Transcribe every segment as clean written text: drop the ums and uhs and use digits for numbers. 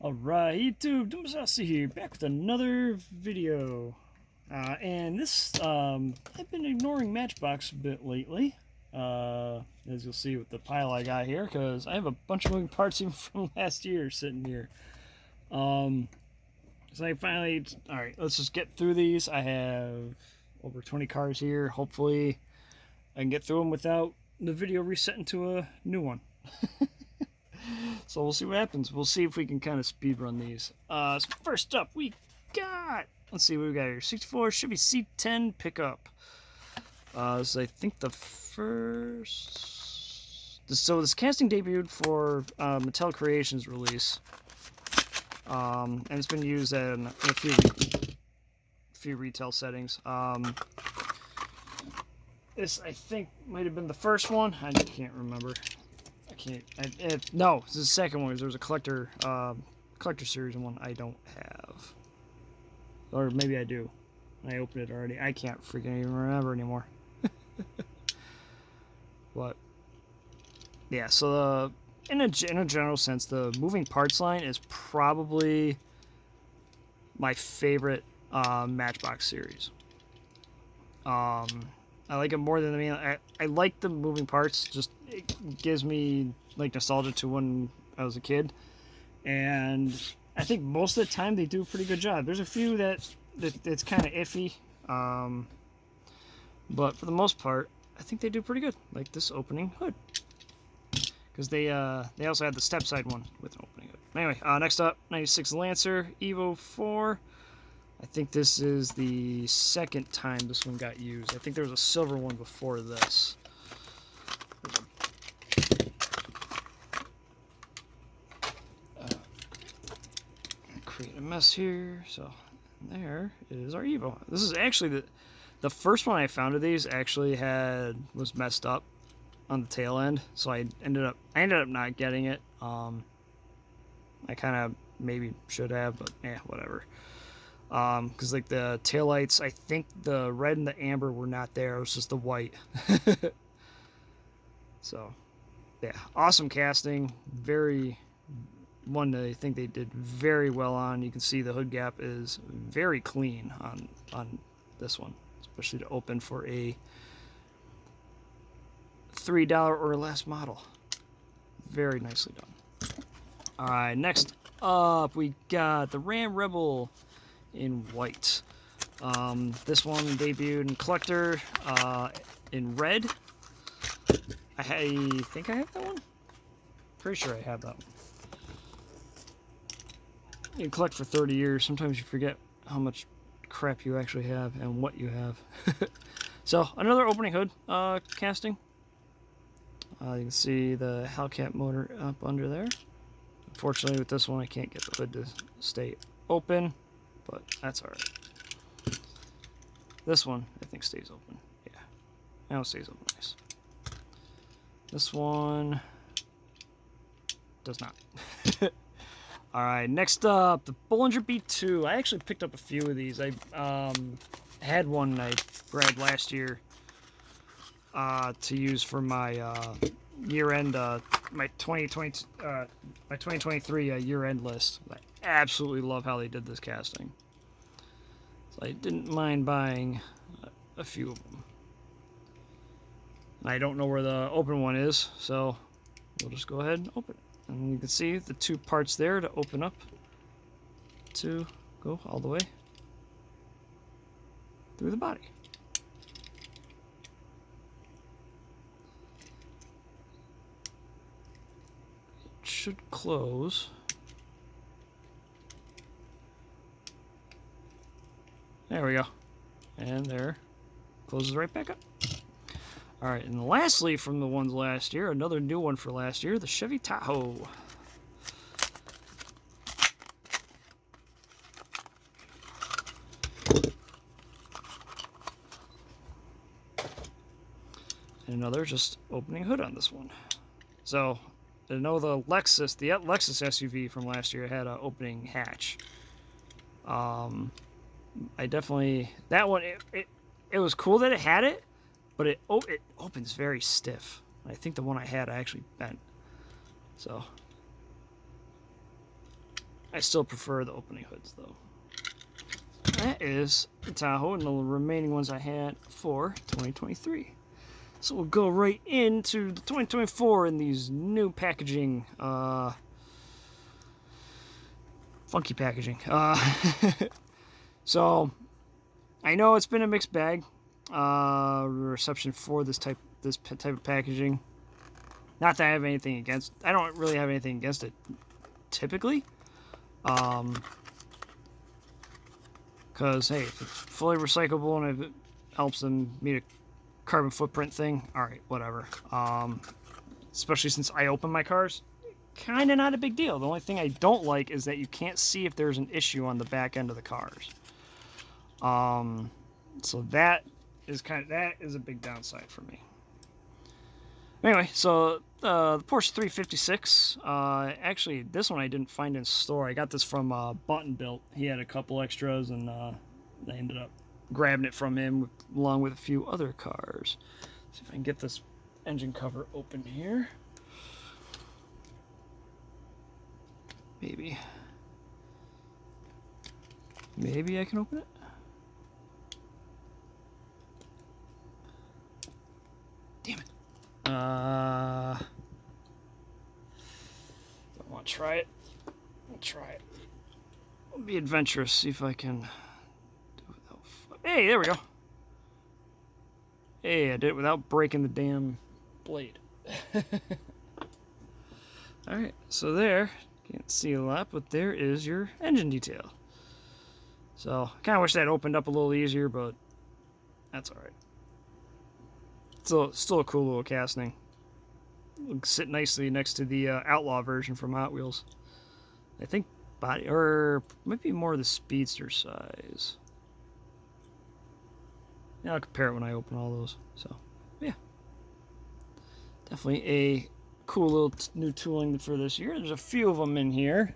Alright, YouTube, Dumbasasi here, back with another video. And this, I've been ignoring Matchbox a bit lately, as you'll see with the pile I got here, because I have a bunch of moving parts even from last year sitting here. So I finally, alright, let's just get through these. I have over 20 cars here. Hopefully I can get through them without the video resetting to a new one. So we'll see what happens. We'll see if we can kind of speed run these. So first up, we got, let's see what we got here. 64 should be C10 pickup. So I think the first. So this casting debuted for Mattel Creations release, and it's been used in a few retail settings. This I think might have been the first one. I can't remember. No, this is the second one. There was a collector series one I don't have, or maybe I do. I opened it already. I can't freaking even remember anymore. But yeah, so in a general sense, the moving parts line is probably my favorite Matchbox series. I like it more than, I like the moving parts. Just it gives me like nostalgia to when I was a kid, and I think most of the time they do a pretty good job. There's a few that it's kind of iffy, but for the most part, I think they do pretty good. Like this opening hood, because they also had the step side one with an opening hood. Anyway, next up, 96 Lancer Evo 4. I think this is the second time this one got used. I think there was a silver one before this. Create a mess here. So there is our Evo. This is actually the first one I found of these actually was messed up on the tail end, so I ended up not getting it. I kind of maybe should have, but yeah, whatever. Because like the taillights, I think the red and the amber were not there. It was just the white. So yeah, awesome casting. Very one that I think they did very well on. You can see the hood gap is very clean on this one, especially to open for a $3 or less model. Very nicely done. All right, next up we got the Ram Rebel in white. This one debuted in collector in red. I think I have that one. Pretty sure I have that one. You collect for 30 years. Sometimes you forget how much crap you actually have and what you have. So another opening hood casting. You can see the Hellcat motor up under there. Unfortunately, with this one, I can't get the hood to stay open, but that's alright. This one, I think, stays open. Yeah, now it stays open nice. This one does not. Alright, next up, the Bollinger B2. I actually picked up a few of these. I had one I grabbed last year to use for my year-end, my 2023 year-end list. I absolutely love how they did this casting, so I didn't mind buying a few of them. I don't know where the open one is, so we'll just go ahead and open it. And you can see the two parts there to open up to go all the way through the body. It should close. There we go. And there, closes right back up. Alright, and lastly from the ones last year, another new one for last year, the Chevy Tahoe. And another just opening hood on this one. So, I know the Lexus SUV from last year had an opening hatch. I definitely, that one, it was cool that it had it, but it opens very stiff. I think the one I had I actually bent. So I still prefer the opening hoods, though. That is the Tahoe and the remaining ones I had for 2023. So we'll go right into the 2024 in these new packaging, funky packaging. So I know it's been a mixed bag, reception for this type of packaging. Not that I have anything against. I don't really have anything against it typically. Because, hey, if it's fully recyclable and if it helps them meet a carbon footprint thing, alright, whatever. Especially since I open my cars, kind of not a big deal. The only thing I don't like is that you can't see if there's an issue on the back end of the cars. So that is a big downside for me. Anyway, so the Porsche 356, actually this one I didn't find in store. I got this from Bought and Built. He had a couple extras and I ended up grabbing it from him along with a few other cars. See if I can get this engine cover open here. Maybe I can open it. Damn it. I want to try it. I'll try it. I'll be adventurous, see if I can do it without... Hey, there we go. Hey, I did it without breaking the damn blade. Alright, so there, can't see a lot, but there is your engine detail. So, I kind of wish that opened up a little easier, but that's alright. Still a cool little casting. It'll sit nicely next to the Outlaw version from Hot Wheels. I think body, or might be more the Speedster size. Yeah, I'll compare it when I open all those. So, yeah. Definitely a cool little new tooling for this year. There's a few of them in here.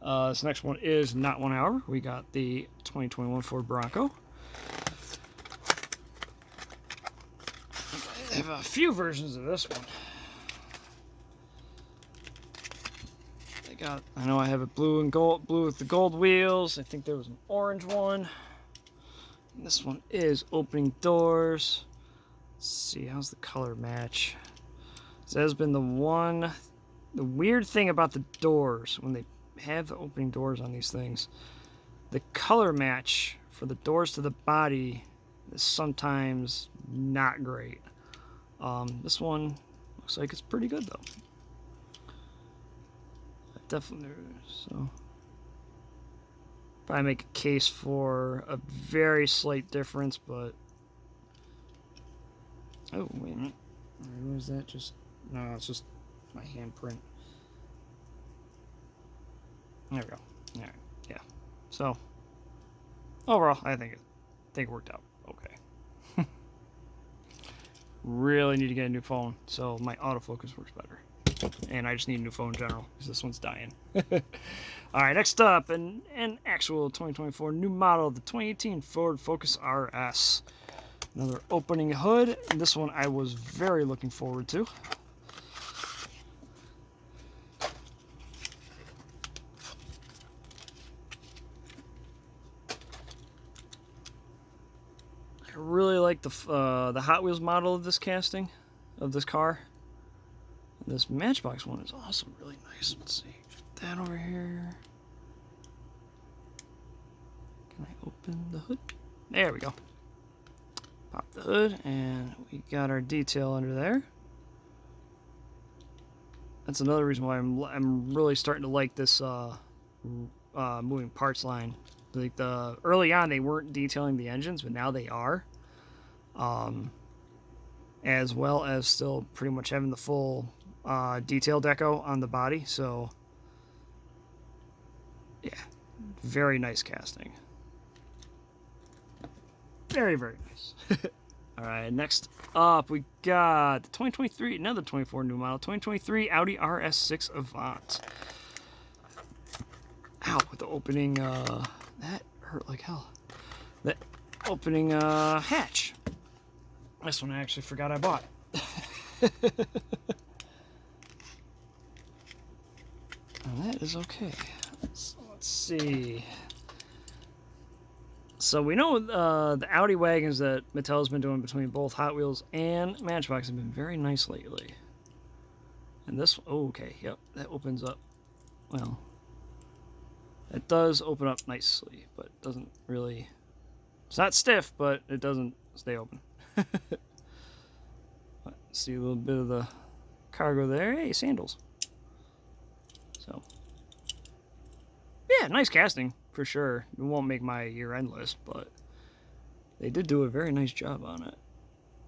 This next one is not one, however. We got the 2021 Ford Bronco. I have a few versions of this one. I know I have it blue and gold, blue with the gold wheels. I think there was an orange one. And this one is opening doors. Let's see, how's the color match? So that has been the weird thing about the doors when they have the opening doors on these things. The color match for the doors to the body is sometimes not great. This one looks like it's pretty good though. Definitely, so probably make a case for a very slight difference, but oh wait a minute, was that just no? It's just my handprint. There we go. All right, yeah. So overall, I think it worked out okay. Really need to get a new phone so my autofocus works better. And I just need a new phone in general because this one's dying. Alright, next up, an actual 2024 new model of the 2018 Ford Focus RS. Another opening hood. And this one I was very looking forward to. I really like the Hot Wheels model of this casting, of this car. This Matchbox one is also really nice. Let's see. Put that over here. Can I open the hood? There we go. Pop the hood, and we got our detail under there. That's another reason why I'm really starting to like this moving parts line. Like early on, they weren't detailing the engines, but now they are. As well as still pretty much having the full detail deco on the body, so yeah, very nice casting. Very, very nice. Alright, next up we got the 2023, another 24 new model, 2023 Audi RS6 Avant. Ow, with the opening, that hurt like hell. The opening hatch. This one I actually forgot I bought. And that is okay. So let's see. So we know the Audi wagons that Mattel's been doing between both Hot Wheels and Matchbox have been very nice lately. And this, oh, okay, yep, that opens up. Well, it does open up nicely, but it doesn't really. It's not stiff, but it doesn't stay open. See a little bit of the cargo there. Hey, sandals. So, yeah, nice casting for sure. It won't make my year-end list, but they did do a very nice job on it.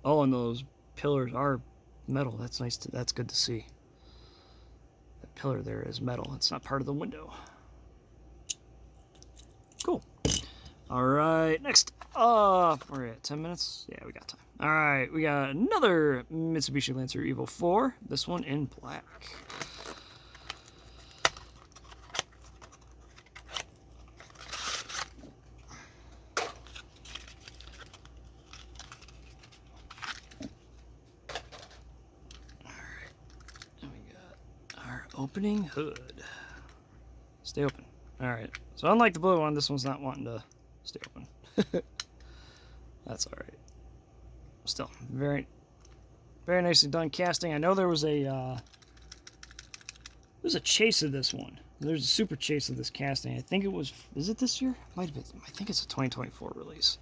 Oh, and those pillars are metal. That's nice. That's good to see. That pillar there is metal. It's not part of the window. Cool. All right, next up, we're at 10 minutes. Yeah, we got time. All right, we got another Mitsubishi Lancer Evo 4. This one in black. All right, and we got our opening hood. Stay open. All right, so unlike the blue one, this one's not wanting to stay open. That's all right. Still, very nicely done casting. I know there was a chase of this one. There's a super chase of this casting. I think it was. Is it this year? Might have been. I think it's a 2024 release.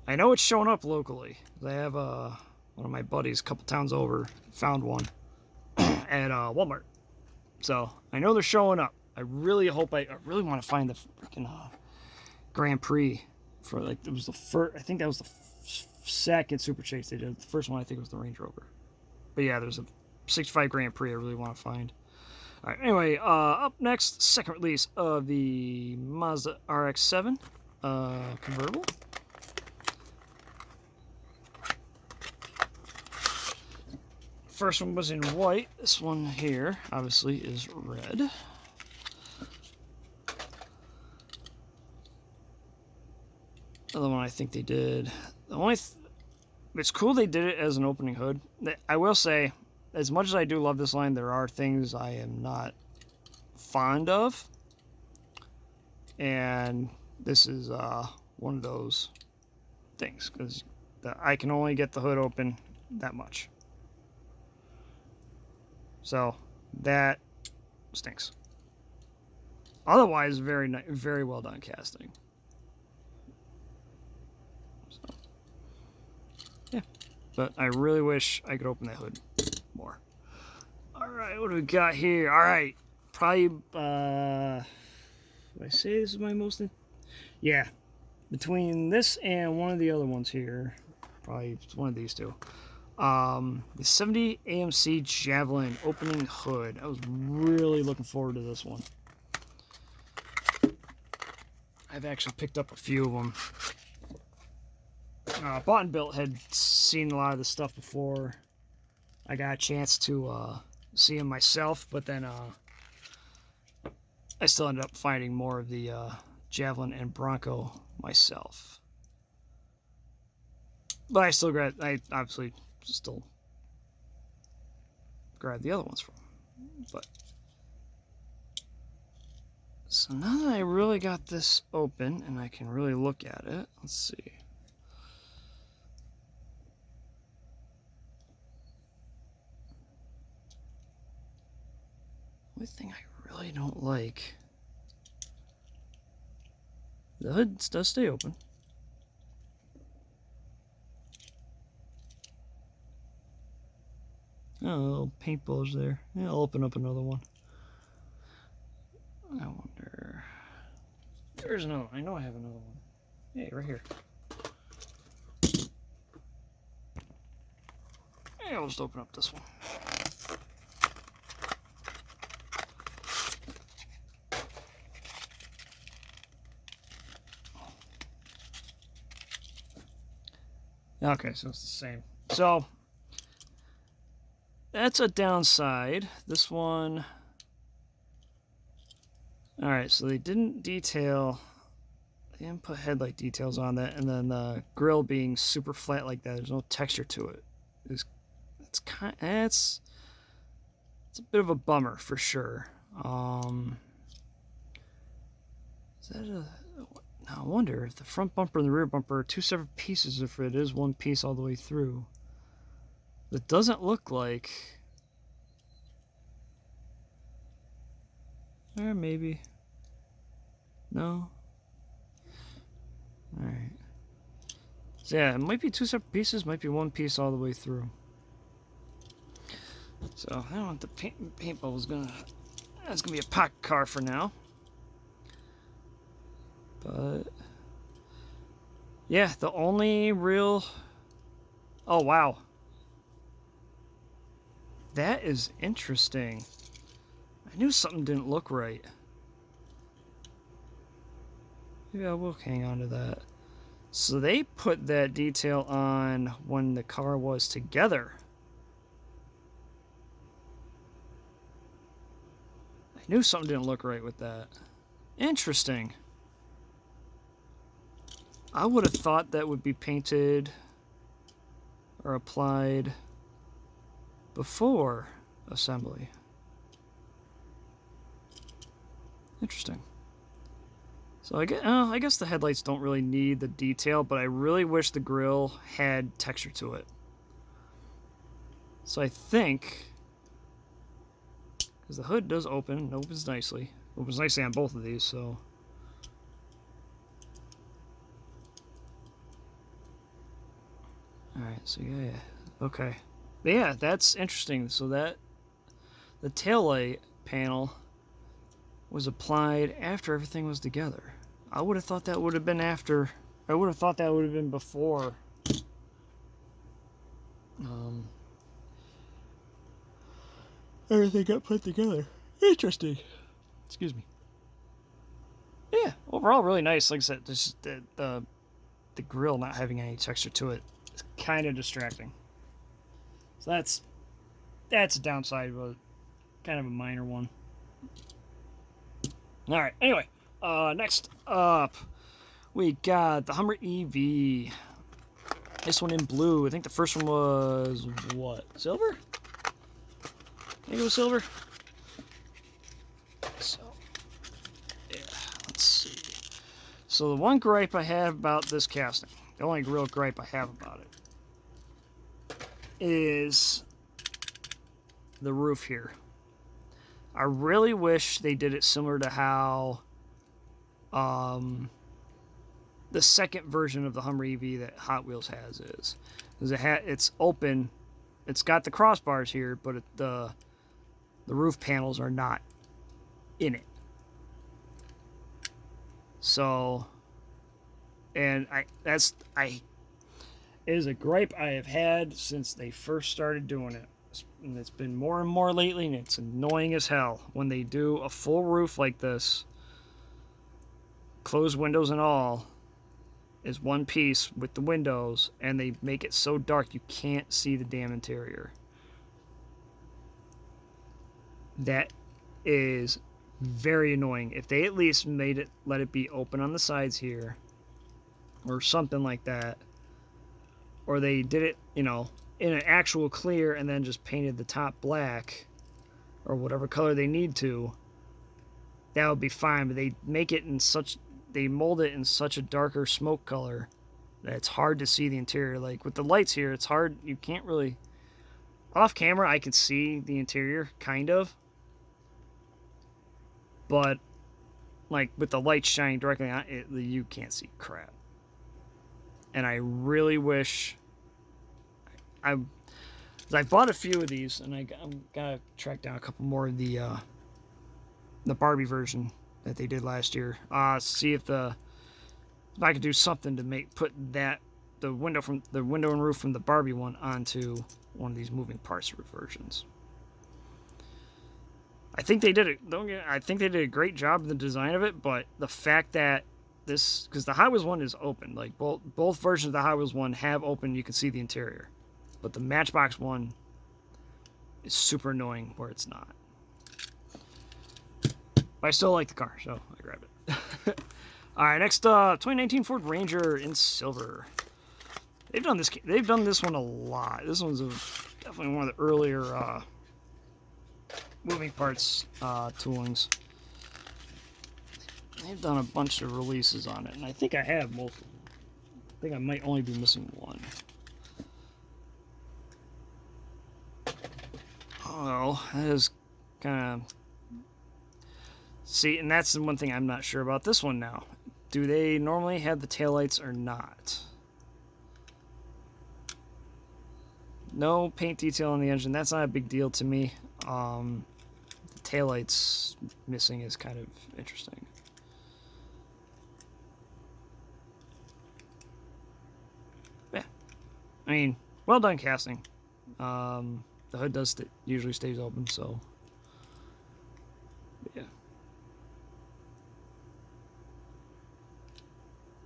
I know it's showing up locally. They have one of my buddies, a couple towns over, found one at Walmart. So I know they're showing up. I really hope. I really want to find the freaking Grand Prix for, like, it was the first. I think that was the second super chase they did. The first one I think was the Range Rover. But yeah, there's a 65 Grand Prix I really want to find. All right. Anyway, up next, second release of the Mazda RX-7 convertible. First one was in white. This one here, obviously, is red. Other one I think they did. The only it's cool they did it as an opening hood. I will say, as much as I do love this line, there are things I am not fond of, and this is one of those things, because I can only get the hood open that much. So that stinks. Otherwise, very well done casting. So, yeah, but I really wish I could open that hood more. All right, what do we got here? All right, probably. Would I say this is my most? Yeah, between this and one of the other ones here, probably one of these two. The 70 AMC Javelin opening hood. I was really looking forward to this one. I've actually picked up a few of them. Bought and Built had seen a lot of this stuff before I got a chance to see them myself, but then I still ended up finding more of the Javelin and Bronco myself. But I obviously still grab the other ones from. But so now that I really got this open and I can really look at it, let's see. Only thing I really don't like, the hood does stay open. Oh, little paint bulge there. Yeah, I'll open up another one. I wonder. There's another one. I know I have another one. Hey, right here. Hey, I'll just open up this one. Okay, so it's the same. So that's a downside. This one. Alright, so they didn't detail. They didn't put headlight details on that, and then the grill being super flat like that. There's no texture to it. It's a bit of a bummer for sure. Is that a... Now I wonder if the front bumper and the rear bumper are two separate pieces, if it is one piece all the way through. It doesn't look like... Or maybe. No? Alright. So yeah, it might be two separate pieces, might be one piece all the way through. So I don't want the paint bubbles gonna... That's gonna be a pocket car for now. But... yeah, the only real... Oh, wow. That is interesting. I knew something didn't look right. Maybe I will hang on to that. So they put that detail on when the car was together. I knew something didn't look right with that. Interesting. I would have thought that would be painted or applied before assembly. Interesting. So I guess the headlights don't really need the detail, but I really wish the grille had texture to it. So I think, because the hood does open, it opens nicely. It opens nicely on both of these, so. Alright, so yeah, okay. But yeah, that's interesting. So that, the taillight panel was applied after everything was together. I would have thought that would have been after. I would have thought that would have been before. Everything got put together. Interesting. Excuse me. Yeah, overall really nice. Like I said, just the grill not having any texture to it is kind of distracting. So that's a downside, but kind of a minor one. All right. Anyway, next up, we got the Hummer EV. This one in blue. I think the first one was what? Silver? I think it was silver. So, yeah. Let's see. So the one gripe I have about this casting, the only real gripe I have about it, is the roof here. I really wish they did it similar to how the second version of the Hummer EV that Hot Wheels has is. Because it's open, it's got the crossbars here, but the roof panels are not in it. So, and it is a gripe I have had since they first started doing it. And it's been more and more lately, and it's annoying as hell when they do a full roof like this, closed windows and all, is one piece with the windows, and they make it so dark you can't see the damn interior. That is very annoying. If they at least let it be open on the sides here, or something like that, or they did it, in an actual clear and then just painted the top black or whatever color they need to, that would be fine. But they mold it in such a darker smoke color that it's hard to see the interior. Like with the lights here, it's hard. You can't really, off camera I can see the interior kind of, but like with the lights shining directly on it, you can't see crap. And I really wish I bought a few of these, and I'm gonna track down a couple more of the Barbie version that they did last year. See if I could do something to put the window and roof from the Barbie one onto one of these moving parts versions. I think they did it. I think they did a great job in the design of it, but the fact that because the Hot Wheels one is open, like both versions of the Hot Wheels one have open, you can see the interior. But the Matchbox one is super annoying where it's not. But I still like the car, so I grabbed it. All right, next 2019 Ford Ranger in silver. They've done this one a lot. This one's definitely one of the earlier moving parts toolings. They've done a bunch of releases on it, and I think I have most of them. I think I might only be missing one. Oh, that is kind of... See, and that's the one thing I'm not sure about this one now. Do they normally have the taillights or not? No paint detail on the engine. That's not a big deal to me. The taillights missing is kind of interesting. Yeah. I mean, well done casting. The hood does usually stays open, so yeah.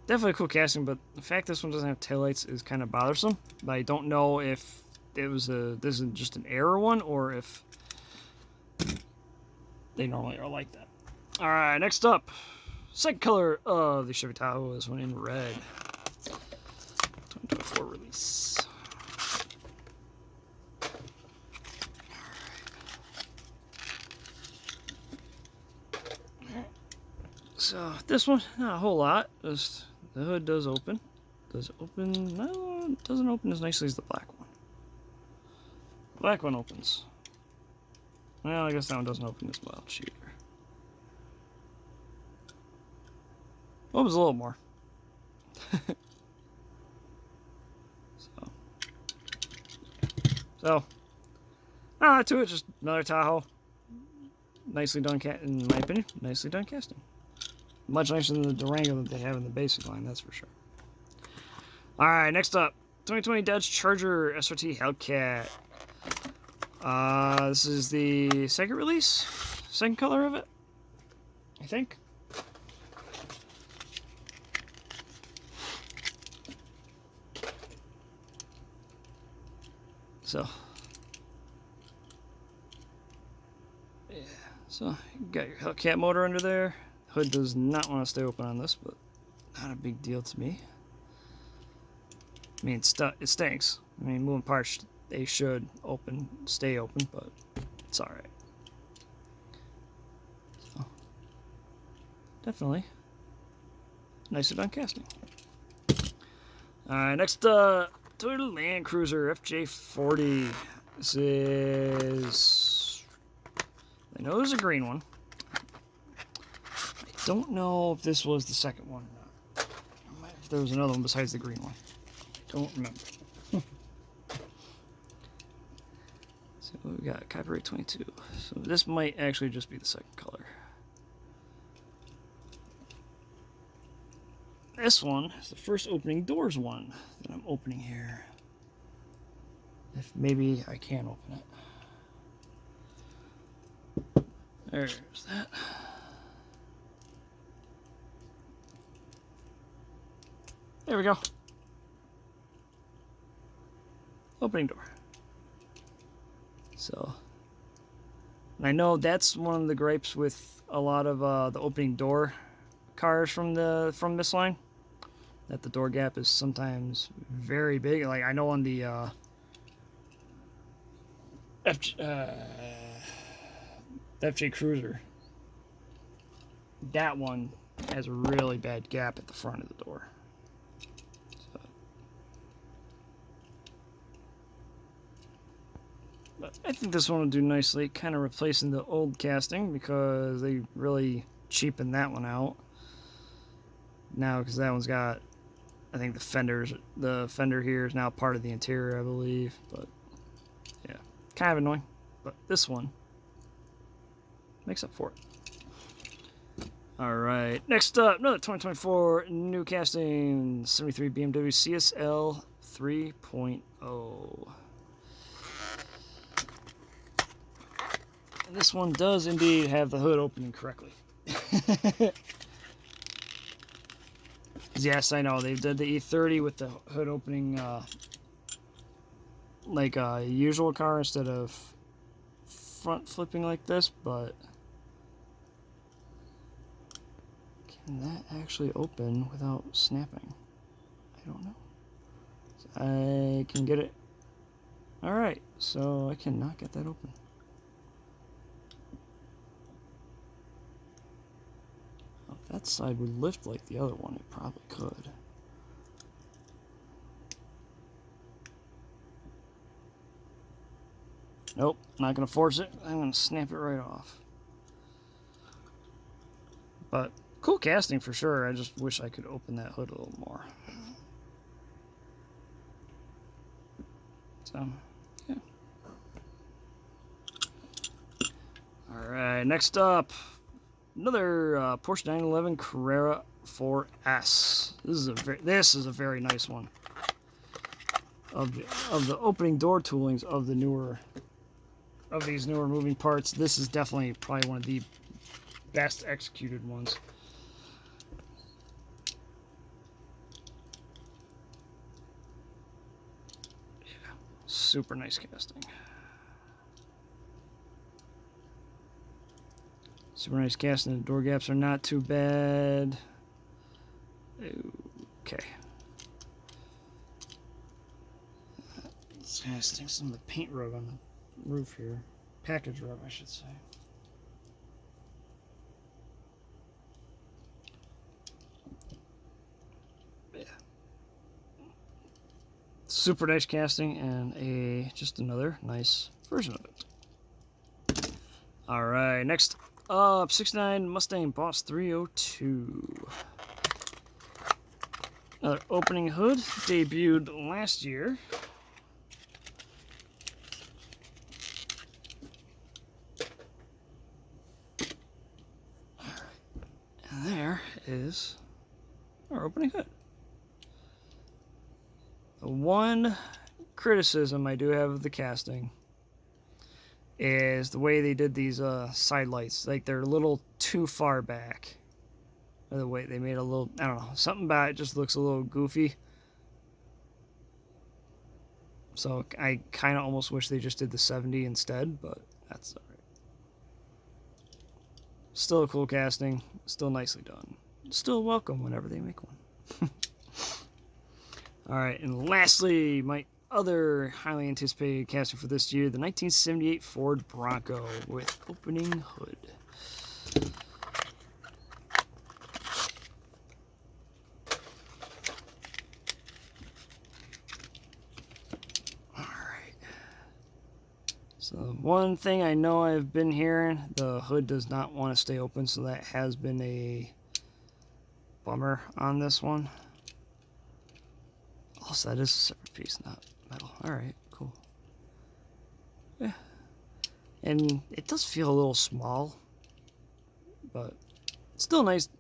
Definitely cool casting, but the fact this one doesn't have taillights is kind of bothersome. But I don't know if this is just an error one or if they normally are like that. All right, next up, second color of the Chevy Tahoe, this one in red. 2024 release. So this one, not a whole lot. Just the hood does open. Does it open? No, it doesn't open as nicely as the black one. The black one opens. Well, I guess that one doesn't open as well. Cheater. Opens a little more. So, not to it. Just another Tahoe. Nicely done, in my opinion. Nicely done casting. Much nicer than the Durango that they have in the basic line, that's for sure. Alright, next up. 2020 Dodge Charger SRT Hellcat. This is the second release? Second color of it? I think. So. Yeah, so you got your Hellcat motor under there. Hood does not want to stay open on this, but not a big deal to me. I mean, it stinks. I mean, moving parts, they should stay open, but it's alright. So, definitely nicer done casting. Alright, next, Toyota Land Cruiser FJ40. This is... I know there's a green one. I don't know if this was the second one or not. If there was another one besides the green one. I don't remember. So we got copyright 22. So this might actually just be the second color. This one is the first opening doors one that I'm opening here. If maybe I can open it. There's that. There we go. Opening door. So, and I know that's one of the gripes with a lot of the opening door cars from this line, that the door gap is sometimes very big. Like I know on the FJ Cruiser, that one has a really bad gap at the front of the door. But I think this one will do nicely, kind of replacing the old casting because they really cheapened that one out. Now, because that one's got, I think the fender here is now part of the interior, I believe. But yeah, kind of annoying. But this one makes up for it. All right, next up, another 2024 new casting, 73 BMW CSL 3.0. And this one does indeed have the hood opening correctly. Yes, I know they did the E30 with the hood opening like a usual car instead of front flipping like this, but can that actually open without snapping? I don't know. I can get it. Alright, so I cannot get that open. that side would lift like the other one, it probably could. Nope, not gonna force it. I'm gonna snap it right off. But cool casting for sure. I just wish I could open that hood a little more. So, yeah. Alright, next up, another Porsche 911 Carrera 4S. This is a very nice one. Of the opening door toolings of these newer moving parts, this is definitely probably one of the best executed ones. Yeah, super nice casting. Super nice casting. The door gaps are not too bad. Okay. Casting some of the paint rug on the roof here. Package rug, I should say. Yeah. Super nice casting and just another nice version of it. Alright, next up, 69 Mustang Boss 302. Another opening hood, debuted last year. And there is our opening hood. The one criticism I do have of the casting is the way they did these side lights. Like, they're a little too far back. Or the way they made a little, I don't know, something about it just looks a little goofy. So I kind of almost wish they just did the 70 instead, but that's alright. Still a cool casting, still nicely done. Still welcome whenever they make one. Alright, and lastly, my other highly anticipated casting for this year, the 1978 Ford Bronco with opening hood. So one thing I know I've been hearing, the hood does not want to stay open, so that has been a bummer on this one. Also, that is a separate piece, not metal. Alright, cool. Yeah. And it does feel a little small, but still nice.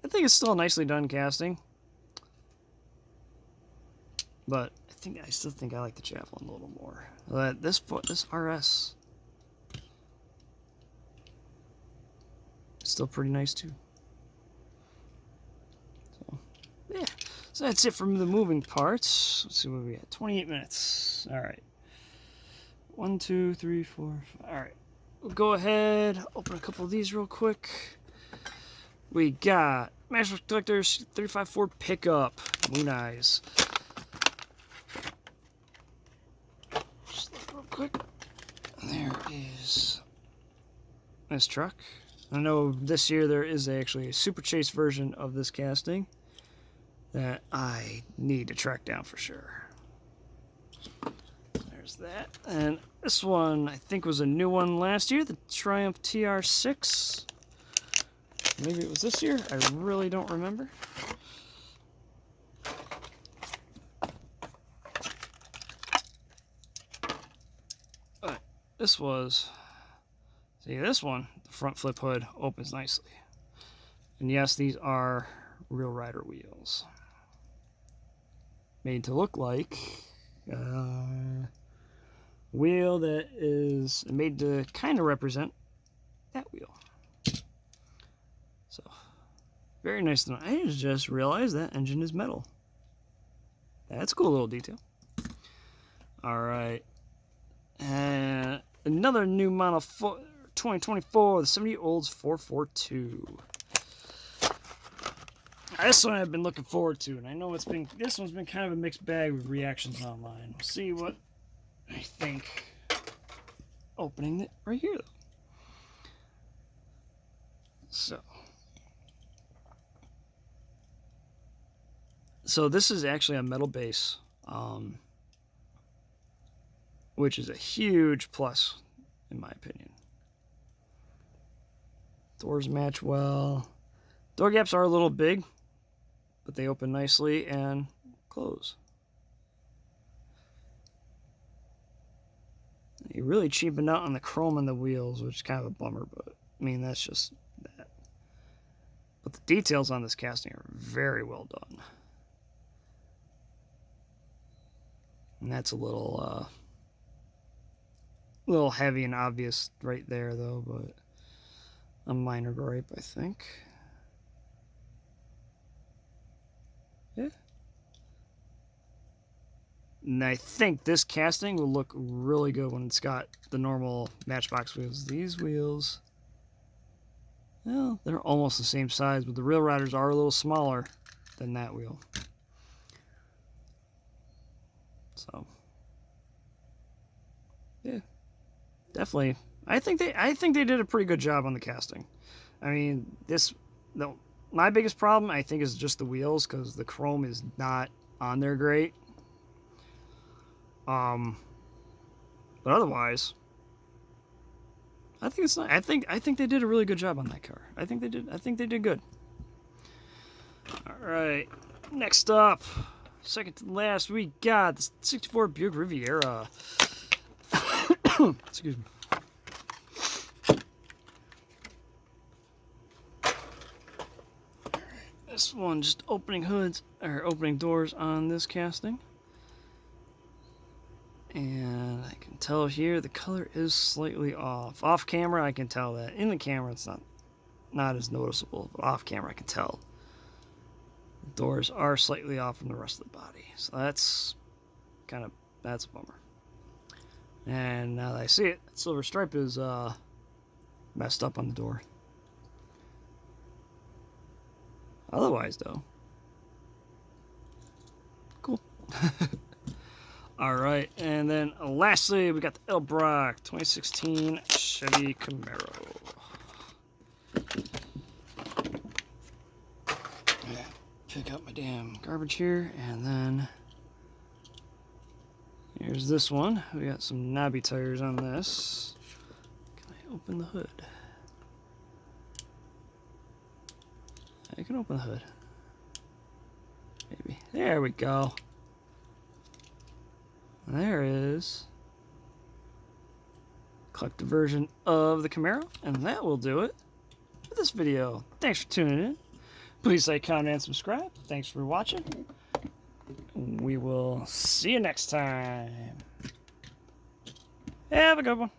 I think it's still a nicely done casting. But I still think I like the Javelin a little more. This RS is still pretty nice too. So yeah, so that's it from the moving parts. Let's see what we at. 28 minutes. All right. 1, 2, 3, 4, 5. All right. We'll go ahead, open a couple of these real quick. We got Matchbox Collectors 35 Ford pickup. Moon Eyes. Quick. There is this truck. I know this year there is actually a Super Chase version of this casting that I need to track down for sure. There's that. And this one I think was a new one last year, the Triumph TR6. Maybe it was this year. I really don't remember. This was, see, this one, the front flip hood opens nicely. And yes, these are real rider wheels. Made to look like a wheel that is made to kind of represent that wheel. So, very nice. I just realized that engine is metal. That's a cool little detail. Alright. And another new model 2024, the 70 Olds 442. This one I've been looking forward to, and I know this one's been kind of a mixed bag with reactions online. We'll see what I think. Opening it right here, though. So, So this is actually a metal base, which is a huge plus, in my opinion. Doors match well. Door gaps are a little big, but they open nicely and close. You really cheapened out on the chrome on the wheels, which is kind of a bummer, but I mean, that's just that. But the details on this casting are very well done. And that's a little heavy and obvious right there, though, but a minor gripe, I think. Yeah. And I think this casting will look really good when it's got the normal Matchbox wheels. These wheels, well, they're almost the same size, but the Real Riders are a little smaller than that wheel. So, yeah, definitely. I think they did a pretty good job on the casting. I mean, my biggest problem, I think, is just the wheels, because the chrome is not on there great. But otherwise, I think it's not. I think they did a really good job on that car. I think they did good. All right, next up, second to last, we got the '64 Buick Riviera. Excuse me. This one, just opening doors on this casting. And I can tell here the color is slightly off. Off camera, I can tell that. In the camera, it's not as noticeable, but off camera, I can tell the doors are slightly off from the rest of the body. So that's a bummer. And now that I see it, that silver stripe is messed up on the door. Otherwise, though, cool. All right, and then lastly, we got the El Brock 2016 Chevy Camaro. Pick up my damn garbage here, and then here's this one. We got some knobby tires on this. Can I open the hood? I can open the hood. Maybe. There we go. There is a collector version of the Camaro, and that will do it for this video. Thanks for tuning in. Please like, comment, and subscribe. Thanks for watching. We will see you next time. Have a good one.